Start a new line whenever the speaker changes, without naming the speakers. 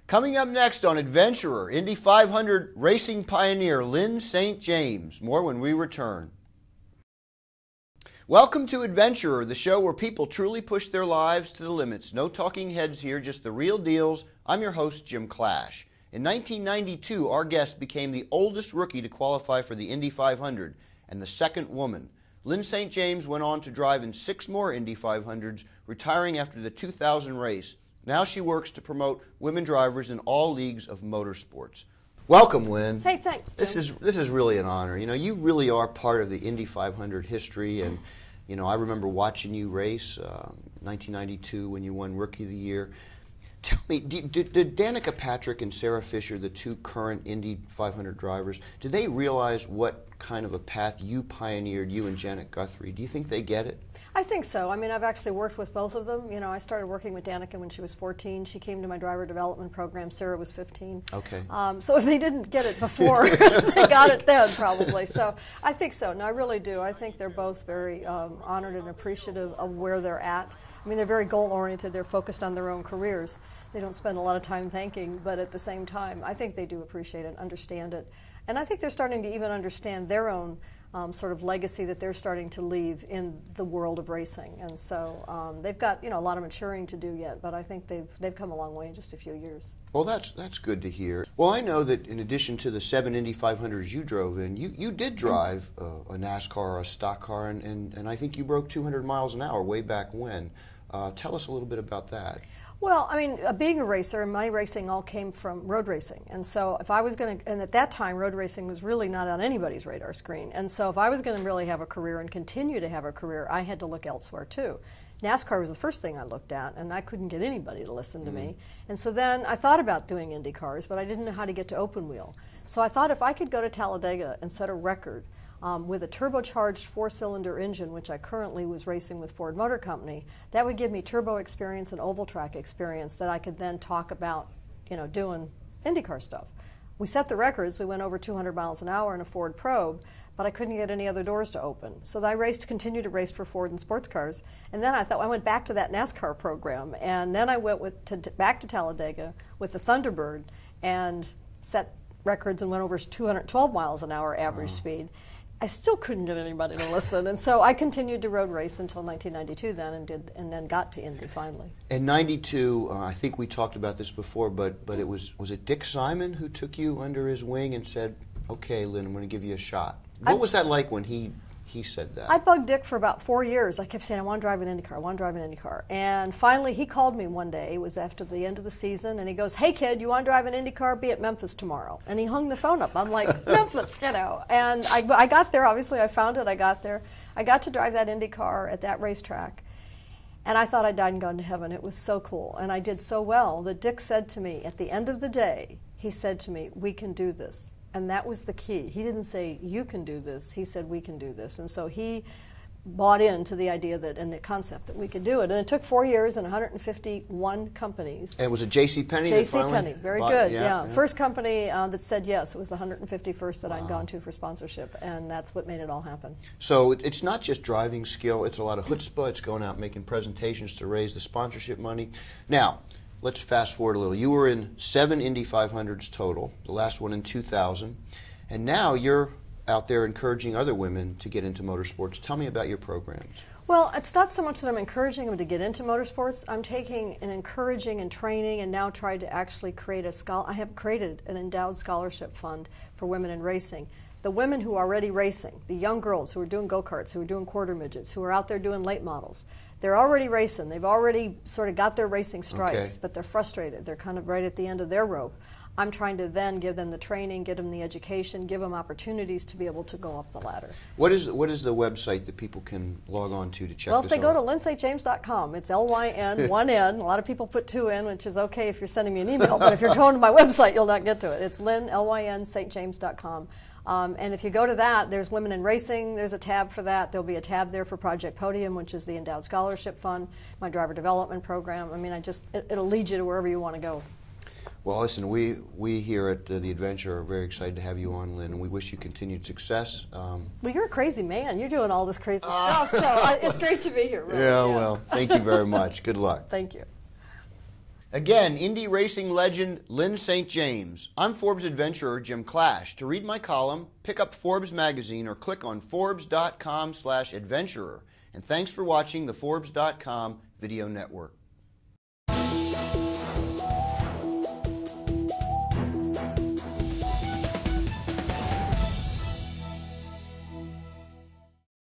Coming up next on Adventurer, Indy 500 racing pioneer Lyn St. James. More when we return. Welcome to Adventurer, the show where people truly push their lives to the limits. No talking heads here, just the real deals. I'm your host, Jim Clash. In 1992, our guest became the oldest rookie to qualify for the Indy 500 and the second woman. Lyn St. James went on to drive in 6 more Indy 500s, retiring after the 2000 race. Now she works to promote women drivers in all leagues of motorsports. Welcome, Lyn.
Hey, thanks, Jim.
This is really an honor. You know, you really are part of the Indy 500 history, and you know, I remember watching you race 1992 when you won Rookie of the Year. Tell me, did Danica Patrick and Sarah Fisher, the 2 current Indy 500 drivers, did they realize what kind of a path you pioneered, you and Janet Guthrie? Do you think they get it?
I think so. I mean, I've actually worked with both of them. You know, I started working with Danica when she was 14. She came to my driver development program. Sarah was 15.
Okay.
So if they didn't get it before, they got it then, probably. So I think so. No, I really do. I think they're both very honored and appreciative of where they're at. I mean, they're very goal-oriented. They're focused on their own careers. They don't spend a lot of time thanking, but at the same time, I think they do appreciate it, understand it. And I think they're starting to even understand their own sort of legacy that they're starting to leave in the world of racing. And so they've got, you know, a lot of maturing to do yet, but I think they've come a long way in just a few years.
Well, that's good to hear. Well, I know that in addition to the 7 Indy 500s you drove in, you did drive a NASCAR or a stock car, and I think you broke 200 miles an hour way back when. Tell us a little bit about that.
Well, I mean, being a racer, my racing all came from road racing. And so if I was going to, and at that time, road racing was really not on anybody's radar screen. And so if I was going to really have a career and continue to have a career, I had to look elsewhere too. NASCAR was the first thing I looked at, and I couldn't get anybody to listen to me. And so then I thought about doing Indy cars, but I didn't know how to get to open wheel. So I thought if I could go to Talladega and set a record with a turbocharged 4-cylinder engine, which I currently was racing with Ford Motor Company, that would give me turbo experience and oval track experience that I could then talk about, you know, doing IndyCar stuff. We set the records. We went over 200 miles an hour in a Ford Probe, but I couldn't get any other doors to open. So I continued to race for Ford and sports cars. And then I went back to that NASCAR program, and then I went back to Talladega with the Thunderbird and set records and went over 212 miles an hour average speed. I still couldn't get anybody to listen, and so I continued to road race until 1992 then, and then got to Indy finally.
In 92, I think we talked about this before, but it was it Dick Simon who took you under his wing and said, okay, Lyn, I'm going to give you a shot? What was that like when he said that?
I bugged Dick for about 4 years. I kept saying, I want to drive an IndyCar, I want to drive an IndyCar. And finally, he called me one day. It was after the end of the season, and he goes, hey, kid, you want to drive an IndyCar? Be at Memphis tomorrow. And he hung the phone up. I'm like, Memphis, you know. And I got there. Obviously, I found it. I got there. I got to drive that IndyCar at that racetrack. And I thought I'd died and gone to heaven. It was so cool. And I did so well that Dick said to me, at the end of the day, he said to me, we can do this. And that was the key. He didn't say, you can do this. He said, we can do this. And so he bought into the idea that, and the concept that we could do it. And it took 4 years and 151 companies.
And was it JCPenney?
JCPenney, very good, yeah. First company that said yes. It was the 151st that I'd gone to for sponsorship, and that's what made it all happen.
So it's not just driving skill. It's a lot of chutzpah. It's going out making presentations to raise the sponsorship money. Now, let's fast forward a little. You were in 7 Indy 500s total, the last one in 2000, and now you're out there encouraging other women to get into motorsports. Tell me about your programs.
Well, it's not so much that I'm encouraging them to get into motorsports. I'm taking and encouraging and training and now tried to actually create I have created an endowed scholarship fund for women in racing. The women who are already racing, the young girls who are doing go-karts, who are doing quarter midgets, who are out there doing late models, they're already racing. They've already sort of got their racing stripes, but they're frustrated. They're kind of right at the end of their rope. I'm trying to then give them the training, give them the education, give them opportunities to be able to go up the ladder.
What is the website that people can log on to check this out?
Well, if they go to lynstjames.com, it's L-Y-N, one N. A lot of people put 2 in, which is okay if you're sending me an email, but if you're going to my website, you'll not get to it. It's Lyn, L-Y-N, stjames.com. And if you go to that, there's Women in Racing. There's a tab for that. There'll be a tab there for Project Podium, which is the Endowed Scholarship Fund, my driver development program. I mean, it'll lead you to wherever you want to go.
Well, listen, we here at The Adventure are very excited to have you on, Lyn, and we wish you continued success.
Well, you're a crazy man. You're doing all this crazy stuff, so it's great to be here. Really.
Yeah, well, thank you very much. Good luck.
Thank you.
Again, Indy racing legend Lyn St. James. I'm Forbes adventurer Jim Clash. To read my column, pick up Forbes magazine or click on Forbes.com/adventurer. And thanks for watching the Forbes.com video network.